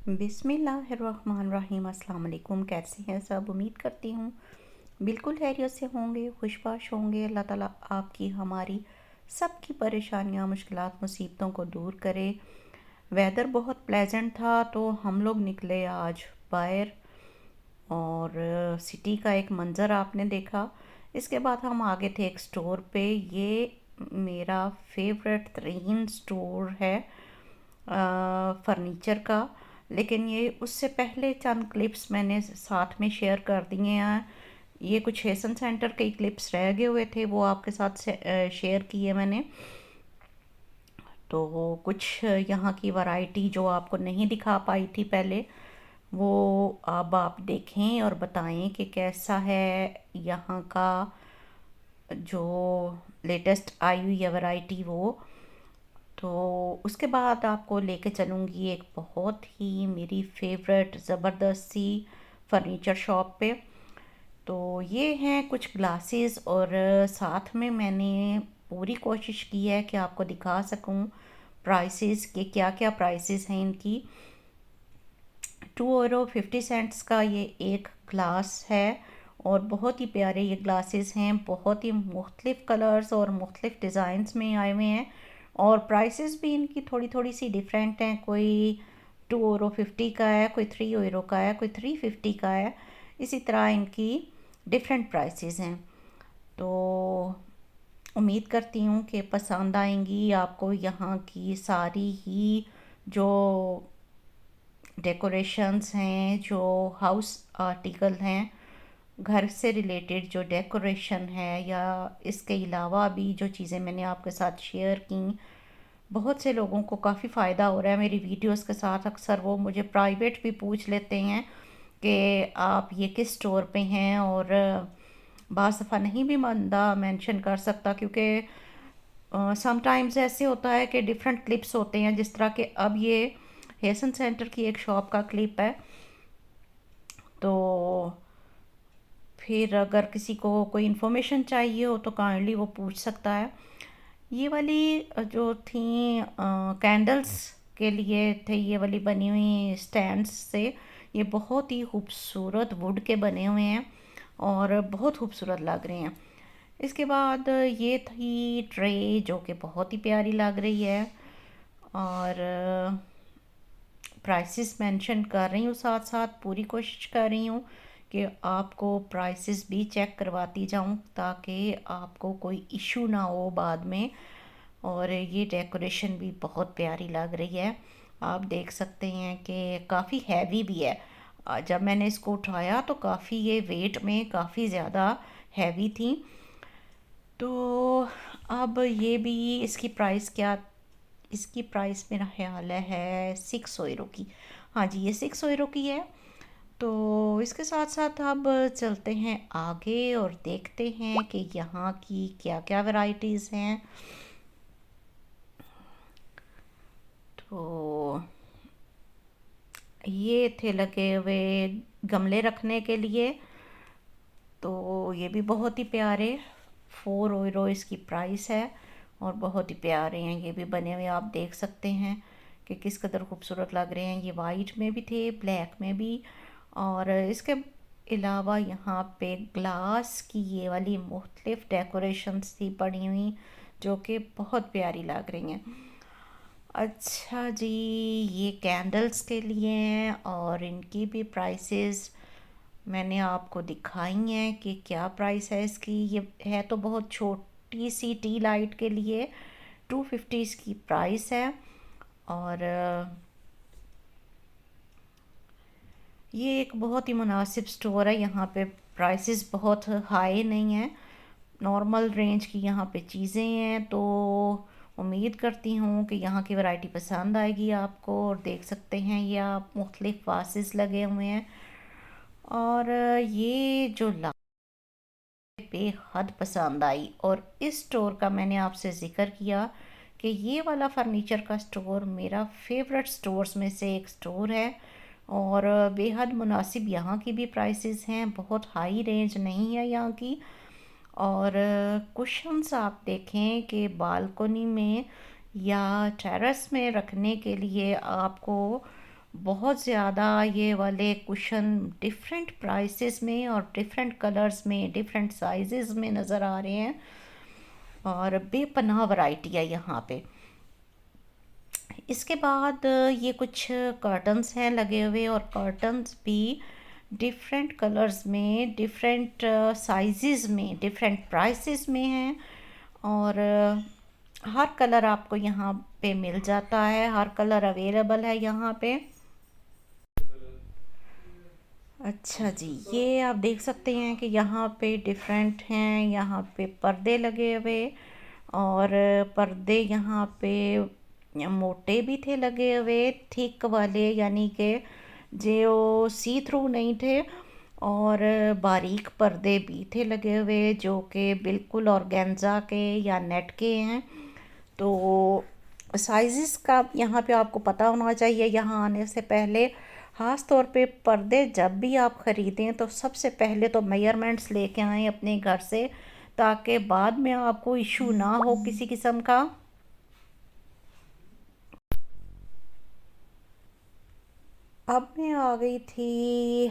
बिस्मिल्लाहिर्रहमानिर्रहीम। अस्सलाम वालेकुम। कैसे हैं सब? उम्मीद करती हूँ बिल्कुल खैरियत से होंगे, खुशबाश होंगे। अल्लाह ताला आपकी हमारी सबकी परेशानियाँ, मुश्किलात, मुसीबतों को दूर करे। वेदर बहुत प्लेजेंट था तो हम लोग निकले आज बाहर और सिटी का एक मंज़र आपने देखा। इसके बाद हम आगे थे एक स्टोर पे। ये मेरा फेवरेट तरीन स्टोर है फर्नीचर का। लेकिन ये उससे पहले चंद क्लिप्स मैंने साथ में शेयर कर दिए हैं। ये कुछ हेसन सेंटर के क्लिप्स रह गए हुए थे, वो आपके साथ शेयर किए मैंने। तो कुछ यहाँ की वैरायटी जो आपको नहीं दिखा पाई थी पहले, वो अब आप देखें और बताएं कि कैसा है यहाँ का जो लेटेस्ट आई हुई है वैरायटी वो। तो उसके बाद आपको लेके चलूँगी एक बहुत ही मेरी फेवरेट ज़बरदस्त सी फर्नीचर शॉप पे। तो ये हैं कुछ ग्लासेस और साथ में मैंने पूरी कोशिश की है कि आपको दिखा सकूं प्राइसेस के, क्या क्या प्राइसेस हैं इनकी। €2.50 का ये एक ग्लास है और बहुत ही प्यारे ये ग्लासेस हैं। बहुत ही मुख्तलिफ़ कलर्स और मुख्तलिफ़ डिज़ाइंस में आए हुए हैं और प्राइसेस भी इनकी थोड़ी थोड़ी सी डिफरेंट हैं। कोई €2.50 का है, कोई €3 का है, कोई €3.50 का है। इसी तरह इनकी डिफरेंट प्राइसेस हैं। तो उम्मीद करती हूँ कि पसंद आएंगी आपको यहाँ की सारी ही जो डेकोरेशंस हैं, जो हाउस आर्टिकल हैं, घर से रिलेटेड जो डेकोरेशन है, या इसके अलावा भी जो चीज़ें मैंने आपके साथ शेयर की। बहुत से लोगों को काफ़ी फ़ायदा हो रहा है मेरी वीडियोस के साथ। अक्सर वो मुझे प्राइवेट भी पूछ लेते हैं कि आप ये किस स्टोर पे हैं, और बाज़ दफ़ा नहीं भी बंदा मेंशन कर सकता क्योंकि समटाइम्स ऐसे होता है कि डिफरेंट क्लिप्स होते हैं। जिस तरह के अब ये हेसन सेंटर की एक शॉप का क्लिप है, तो फिर अगर किसी को कोई इन्फॉर्मेशन चाहिए हो तो काइंडली वो पूछ सकता है। ये वाली जो थी कैंडल्स के लिए थे, ये वाली बनी हुई स्टैंड्स से। ये बहुत ही खूबसूरत वुड के बने हुए हैं और बहुत खूबसूरत लग रहे हैं। इसके बाद ये थी ट्रे जो कि बहुत ही प्यारी लग रही है और प्राइसेस मेंशन कर रही हूँ, साथ साथ पूरी कोशिश कर रही हूँ कि आपको प्राइसेस भी चेक करवाती जाऊँ ताकि आपको कोई इशू ना हो बाद में। और ये डेकोरेशन भी बहुत प्यारी लग रही है। आप देख सकते हैं कि काफ़ी हैवी भी है। जब मैंने इसको उठाया तो काफ़ी ये वेट में काफ़ी ज़्यादा हैवी थी। तो अब ये भी इसकी प्राइस क्या, इसकी प्राइस मेरा ख्याल है €6 की। हाँ जी, ये €6 की है। तो इसके साथ साथ अब चलते हैं आगे और देखते हैं कि यहाँ की क्या क्या वैरायटीज़ हैं। तो ये थे लगे हुए गमले रखने के लिए। तो ये भी बहुत ही प्यारे, €4 इसकी प्राइस है और बहुत ही प्यारे हैं ये भी बने हुए। आप देख सकते हैं कि किस कदर खूबसूरत लग रहे हैं। ये वाइट में भी थे, ब्लैक में भी। और इसके अलावा यहाँ पे ग्लास की ये वाली मुख्तलिफ डेकोरेशंस थी पड़ी हुई जो कि बहुत प्यारी लग रही हैं। अच्छा जी, ये कैंडल्स के लिए हैं और इनकी भी प्राइसेस मैंने आपको दिखाई हैं कि क्या प्राइस है इसकी। ये है तो बहुत छोटी सी टी लाइट के लिए, 250 इसकी प्राइस है। और ये एक बहुत ही मुनासिब स्टोर है। यहाँ पे प्राइसेस बहुत हाई नहीं हैं, नॉर्मल रेंज की यहाँ पे चीज़ें हैं। तो उम्मीद करती हूँ कि यहाँ की वैरायटी पसंद आएगी आपको। और देख सकते हैं ये आप मुख्तलिफ वासेस लगे हुए हैं। और ये जो बेहद पसंद आई, और इस स्टोर का मैंने आपसे ज़िक्र किया कि ये वाला फर्नीचर का स्टोर मेरा फेवरेट स्टोर्स में से एक स्टोर है। और बेहद मुनासिब यहाँ की भी प्राइसेस हैं, बहुत हाई रेंज नहीं है यहाँ की। और कुशन्स आप देखें कि बालकनी में या टेरेस में रखने के लिए आपको बहुत ज़्यादा ये वाले कुशन डिफरेंट प्राइसेस में और डिफरेंट कलर्स में, डिफरेंट साइजेस में नज़र आ रहे हैं, और बेपनाह वैरायटी है यहाँ पे। इसके बाद ये कुछ कर्टन्स हैं लगे हुए, और कर्टन्स भी डिफरेंट कलर्स में, डिफरेंट साइजेस में, डिफरेंट प्राइसेस में हैं, और हर कलर आपको यहाँ पे मिल जाता है, हर कलर अवेलेबल है यहाँ पे। अच्छा जी, ये आप देख सकते हैं कि यहाँ पे डिफरेंट हैं, यहाँ पे पर्दे लगे हुए, और पर्दे यहाँ पे मोटे भी थे लगे हुए, थिक वाले, यानी कि जो सी थ्रू नहीं थे, और बारीक पर्दे भी थे लगे हुए जो कि बिल्कुल ऑर्गेन्जा के या नेट के हैं। तो साइज़ का यहाँ पे आपको पता होना चाहिए यहाँ आने से पहले। ख़ास तौर पे पर्दे जब भी आप ख़रीदें तो सबसे पहले तो मेजरमेंट्स लेके आएँ अपने घर से, ताकि बाद में आपको इशू ना हो किसी किस्म का। अब मैं आ गई थी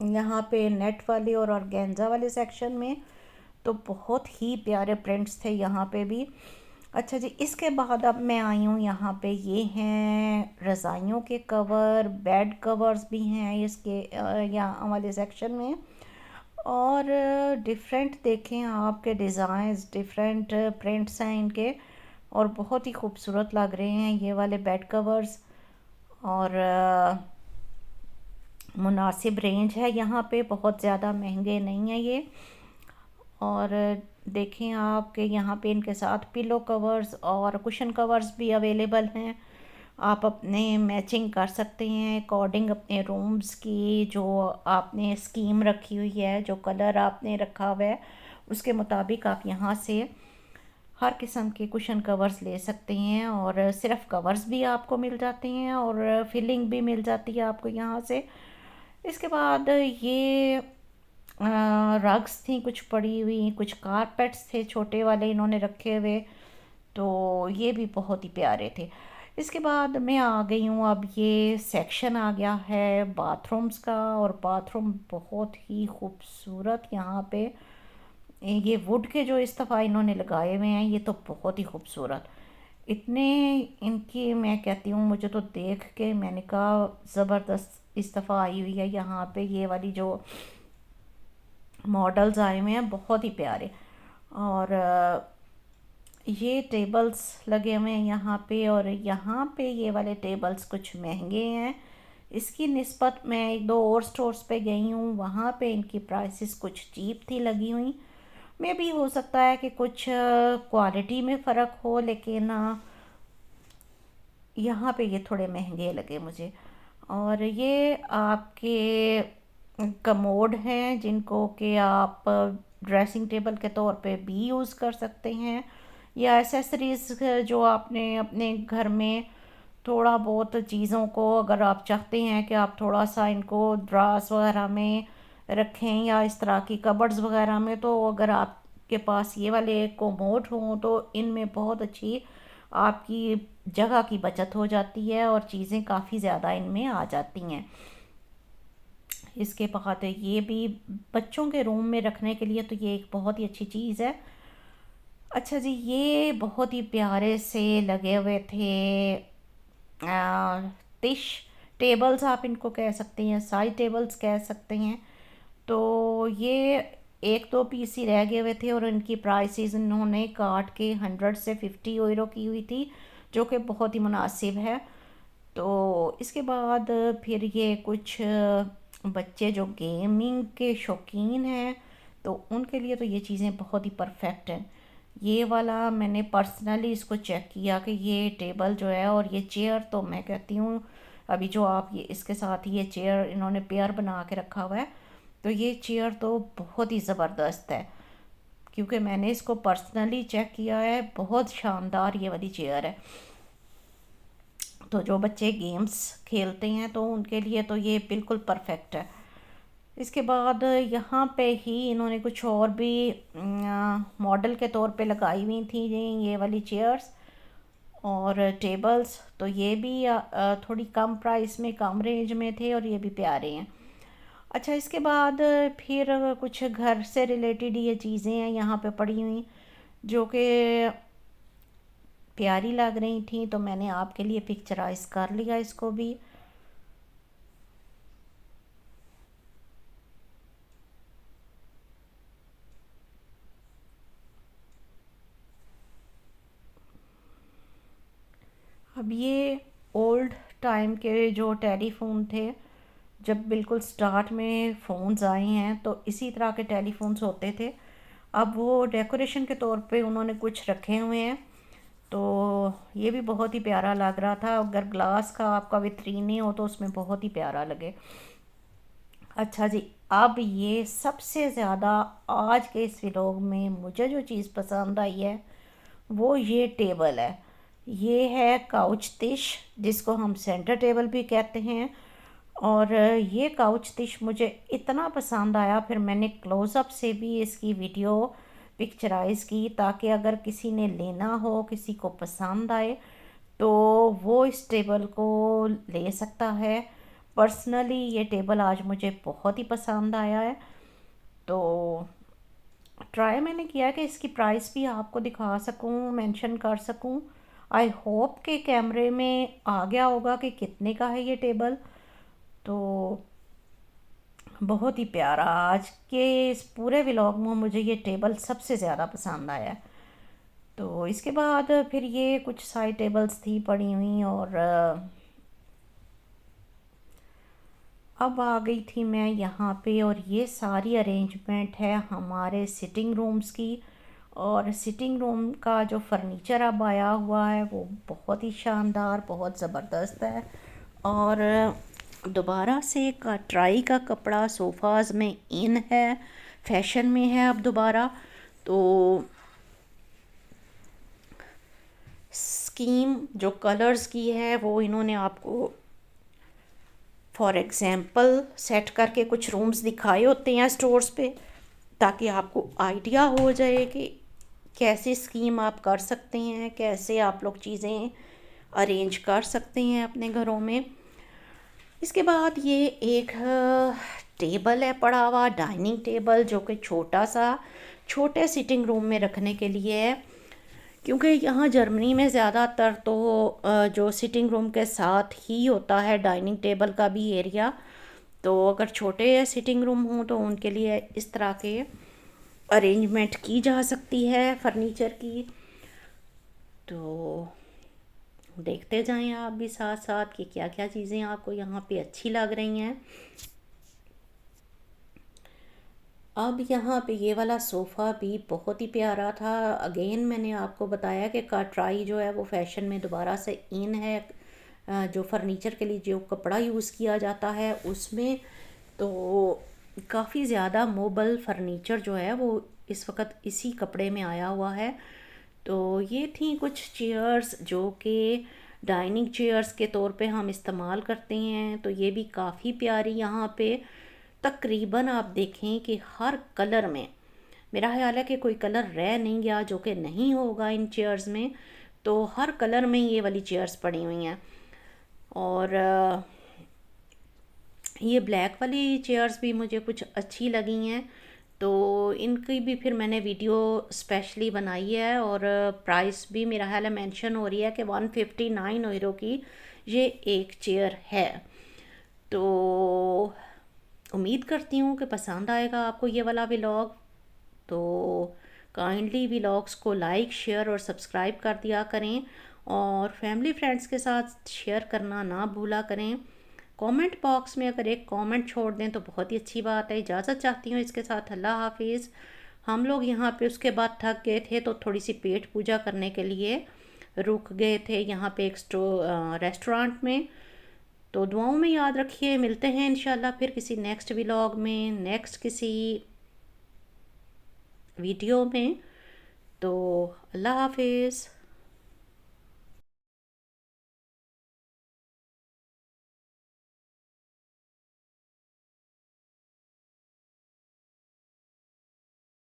यहाँ पे नेट वाले और ऑर्गेन्जा वाले सेक्शन में, तो बहुत ही प्यारे प्रिंट्स थे यहाँ पे भी। अच्छा जी, इसके बाद अब मैं आई हूँ यहाँ पे, ये हैं रज़ाइयों के कवर, बेड कवर्स भी हैं इसके यहाँ वाले सेक्शन में, और डिफरेंट देखें आपके डिज़ाइंस, डिफरेंट प्रिंट्स हैं इनके, और बहुत ही खूबसूरत लग रहे हैं ये वाले बेड कवर्स। और मुनासिब रेंज है यहाँ पे, बहुत ज़्यादा महंगे नहीं है ये। और देखें आप कि यहाँ पे इनके साथ पिलो कवर्स और कुशन कवर्स भी अवेलेबल हैं। आप अपने मैचिंग कर सकते हैं अकॉर्डिंग अपने रूम्स की, जो आपने स्कीम रखी हुई है, जो कलर आपने रखा हुआ है, उसके मुताबिक आप यहाँ से हर किस्म के कुशन कवर्स ले सकते हैं, और सिर्फ कवर्स भी आपको मिल जाते हैं और फिलिंग भी मिल जाती है आपको यहाँ से। इसके बाद ये रग्स थी कुछ पड़ी हुई, कुछ कारपेट्स थे छोटे वाले इन्होंने रखे हुए, तो ये भी बहुत ही प्यारे थे। इसके बाद मैं आ गई हूँ, अब ये सेक्शन आ गया है बाथरूम्स का, और बाथरूम बहुत ही खूबसूरत यहाँ पे। ये वुड के जो इस दफ़ा इन्होंने लगाए हुए हैं, ये तो बहुत ही खूबसूरत, इतने इनकी, मैं कहती हूँ, मुझे तो देख के मैंने कहा ज़बरदस्त इस दफ़ा आई हुई है यहाँ पे, ये वाली जो मॉडल्स आए हुए हैं बहुत ही प्यारे। और ये टेबल्स लगे हुए हैं यहाँ पे, और यहाँ पे ये वाले टेबल्स कुछ महंगे हैं इसकी निस्बत। मैं एक दो और स्टोर्स पे गई हूँ, वहाँ पे इनकी प्राइसेस कुछ चीप थी लगी हुई। मे भी हो सकता है कि कुछ क्वालिटी में फ़र्क हो, लेकिन यहाँ पे ये थोड़े महंगे लगे मुझे। और ये आपके कमोड हैं जिनको कि आप ड्रेसिंग टेबल के तौर पे भी यूज़ कर सकते हैं, या एसेसरीज़ जो आपने अपने घर में थोड़ा बहुत चीज़ों को, अगर आप चाहते हैं कि आप थोड़ा सा इनको ड्रास वगैरह में रखें या इस तरह की कबर्ड्स वगैरह में, तो अगर आपके पास ये वाले कोमोड हों तो इनमें बहुत अच्छी आपकी जगह की बचत हो जाती है और चीज़ें काफ़ी ज़्यादा इनमें आ जाती हैं। इसके बाद ये भी बच्चों के रूम में रखने के लिए तो ये एक बहुत ही अच्छी चीज़ है। अच्छा जी, ये बहुत ही प्यारे से लगे हुए थे तिश टेबल्स, आप इनको कह सकते हैं, साइड टेबल्स कह सकते हैं। तो ये एक दो पीस ही रह गए हुए थे, और इनकी प्राइसेस इन्होंने काट के 100 से 50 यूरो की हुई थी, जो कि बहुत ही मुनासिब है। तो इसके बाद फिर ये कुछ बच्चे जो गेमिंग के शौकीन हैं, तो उनके लिए तो ये चीज़ें बहुत ही परफेक्ट हैं। ये वाला मैंने पर्सनली इसको चेक किया कि ये टेबल जो है और ये चेयर, तो मैं कहती हूँ अभी जो आप ये इसके साथ ये चेयर इन्होंने पेयर बना के रखा हुआ है, तो ये चेयर तो बहुत ही ज़बरदस्त है, क्योंकि मैंने इसको पर्सनली चेक किया है, बहुत शानदार ये वाली चेयर है। तो जो बच्चे गेम्स खेलते हैं तो उनके लिए तो ये बिल्कुल परफेक्ट है। इसके बाद यहाँ पे ही इन्होंने कुछ और भी मॉडल के तौर पे लगाई हुई थी ये वाली चेयर्स, और टेबल्स तो ये भी थोड़ी कम प्राइस में, कम रेंज में थे और ये भी प्यारे हैं। अच्छा, इसके बाद फिर कुछ घर से रिलेटेड ये चीज़ें हैं यहाँ पे पड़ी हुई, जो कि प्यारी लग रही थी, तो मैंने आपके लिए पिक्चराइज कर लिया इसको भी। अब ये ओल्ड टाइम के जो टेलीफोन थे, जब बिल्कुल स्टार्ट में फ़ोन्स आए हैं तो इसी तरह के टेलीफोन्स होते थे। अब वो डेकोरेशन के तौर पे उन्होंने कुछ रखे हुए हैं, तो ये भी बहुत ही प्यारा लग रहा था। अगर ग्लास का आपका विट्रीन हो तो उसमें बहुत ही प्यारा लगे। अच्छा जी, अब ये सबसे ज़्यादा आज के इस व्लॉग में मुझे जो चीज़ पसंद आई है वो ये टेबल है। ये है काउच तिश, जिसको हम सेंटर टेबल भी कहते हैं। और ये काउच तिश मुझे इतना पसंद आया, फिर मैंने क्लोज़अप से भी इसकी वीडियो पिक्चराइज़ की, ताकि अगर किसी ने लेना हो, किसी को पसंद आए, तो वो इस टेबल को ले सकता है। पर्सनली ये टेबल आज मुझे बहुत ही पसंद आया है, तो ट्राई मैंने किया कि इसकी प्राइस भी आपको दिखा सकूं, मेंशन कर सकूं। आई होप कि कैमरे में आ गया होगा कि कितने का है ये टेबल। तो बहुत ही प्यारा, आज के इस पूरे व्लॉग में मुझे ये टेबल सबसे ज़्यादा पसंद आया है। तो इसके बाद फिर ये कुछ साइड टेबल्स थी पड़ी हुई, और अब आ गई थी मैं यहाँ पे, और ये सारी अरेंजमेंट है हमारे सिटिंग रूम्स की। और सिटिंग रूम का जो फर्नीचर अब आया हुआ है वो बहुत ही शानदार, बहुत ज़बरदस्त है। और दोबारा से कटराई का कपड़ा सोफ़ाज़ में इन है, फैशन में है अब दोबारा। तो स्कीम जो कलर्स की है वो इन्होंने आपको फॉर एग्ज़ाम्पल सेट करके कुछ रूम्स दिखाए होते हैं स्टोर्स पे, ताकि आपको आइडिया हो जाए कि कैसे स्कीम आप कर सकते हैं, कैसे आप लोग चीज़ें अरेंज कर सकते हैं अपने घरों में। इसके बाद ये एक टेबल है पड़ा हुआ, डाइनिंग टेबल, जो कि छोटा सा, छोटे सिटिंग रूम में रखने के लिए है। क्योंकि यहाँ जर्मनी में ज़्यादातर तो जो सिटिंग रूम के साथ ही होता है डाइनिंग टेबल का भी एरिया। तो अगर छोटे सिटिंग रूम हों तो उनके लिए इस तरह के अरेंजमेंट की जा सकती है फर्नीचर की। तो देखते जाएं आप भी साथ साथ कि क्या क्या चीज़ें आपको यहाँ पे अच्छी लग रही हैं। अब यहाँ पे ये वाला सोफ़ा भी बहुत ही प्यारा था। अगेन मैंने आपको बताया कि काटराई जो है वो फैशन में दोबारा से इन है। जो फर्नीचर के लिए जो कपड़ा यूज़ किया जाता है उसमें, तो काफ़ी ज़्यादा मोबल फर्नीचर जो है वो इस वक्त इसी कपड़े में आया हुआ है। तो ये थी कुछ चेयर्स जो कि डाइनिंग चेयर्स के तौर पे हम इस्तेमाल करते हैं। तो ये भी काफ़ी प्यारी, यहाँ पे तकरीबन आप देखें कि हर कलर में, मेरा ख्याल है कि कोई कलर रह नहीं गया जो कि नहीं होगा इन चेयर्स में। तो हर कलर में ये वाली चेयर्स पड़ी हुई हैं। और ये ब्लैक वाली चेयर्स भी मुझे कुछ अच्छी लगी हैं, तो इनकी भी फिर मैंने वीडियो स्पेशली बनाई है। और प्राइस भी मेरा ख्याल है मेंशन हो रही है कि 159 यूरो की ये एक चेयर है। तो उम्मीद करती हूँ कि पसंद आएगा आपको ये वाला व्लॉग। तो काइंडली व्लॉग्स को लाइक, शेयर और सब्सक्राइब कर दिया करें, और फैमिली फ्रेंड्स के साथ शेयर करना ना भूला करें। कमेंट बॉक्स में अगर एक कमेंट छोड़ दें तो बहुत ही अच्छी बात है। इजाज़त चाहती हूँ इसके साथ, अल्लाह हाफिज़। हम लोग यहाँ पे उसके बाद थक गए थे तो थोड़ी सी पेट पूजा करने के लिए रुक गए थे यहाँ पे एक रेस्टोरेंट में। तो दुआओं में याद रखिए, मिलते हैं इंशाल्लाह फिर किसी नेक्स्ट व्लॉग में, नेक्स्ट किसी वीडियो में। तो अल्लाह हाफिज़।